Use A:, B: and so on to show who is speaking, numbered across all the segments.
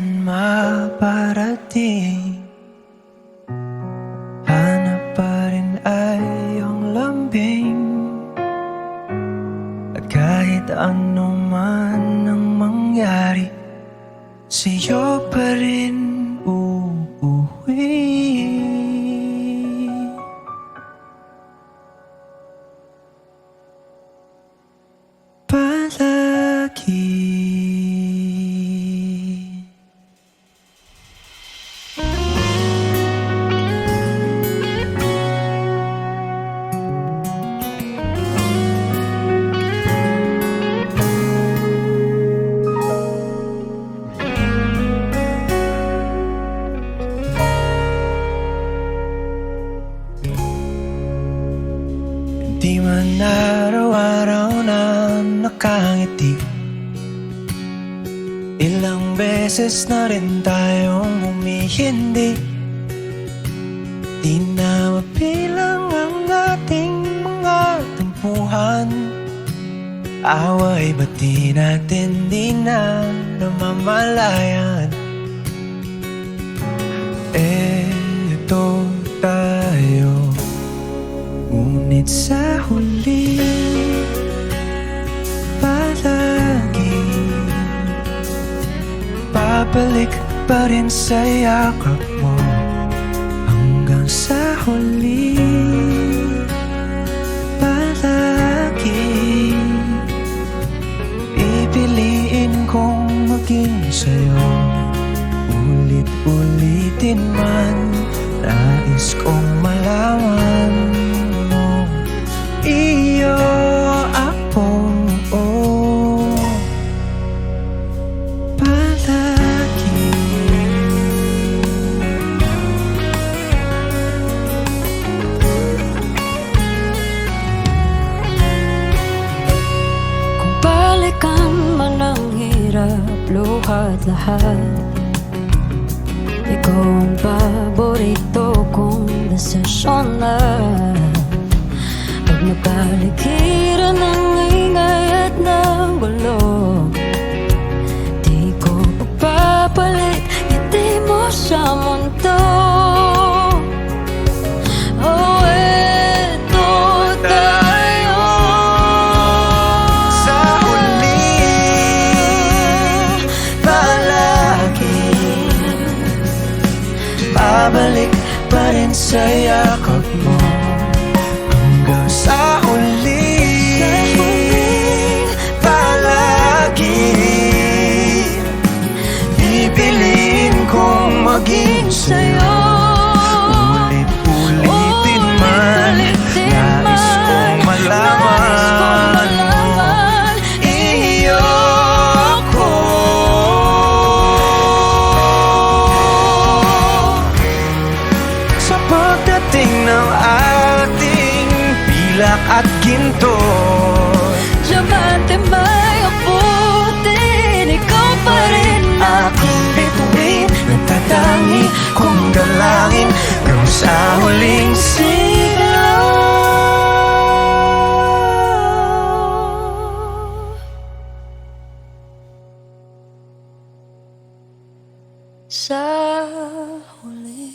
A: man maparating, hanap pa rin ay iyong lambing. At kahit ano man ang mangyari, sa'yo pa rin uuwi. Palagi. Di man araw-araw na nakangiti, ilang beses na rin tayong humihindi. Di na mabilang ang ating mga tampuhan. Away ba't di natin di na namamalayan? Eto tayo, ngunit sa huli palagi babalik pa rin sa yakap mo. Hanggang sa huli palagi pipiliin kong maging sa'yo. Ulit-ulitin man, nais kong malaman mo, iyo ako, palagi.
B: Kung balikan man ang hirap, luha at lahat, ikaw ang paborito kong desisyon na. Pag napaligiran ng ingay at ng gulo, di ko papapalit ngiti mo sa mundo. Oh, eto tayo
A: Sa huli palagi babalik pa rin sa yakap mo. Hanggang sa huli palagi pipiliin kong maging sa'yo. Ulit-ulitin man, nais kong malaman mo, iyo ako. Sa pagdating ng ating pilak at ginto,
B: Diamante may abutin, ikaw pa rin
A: aking bituin, nagtatangi kong dalangin hanggang sa huling sigaw.
B: sa huli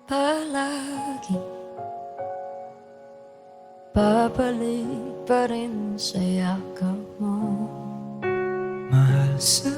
B: palagi babalik pa rin sa yakap mo.
A: Mahal sa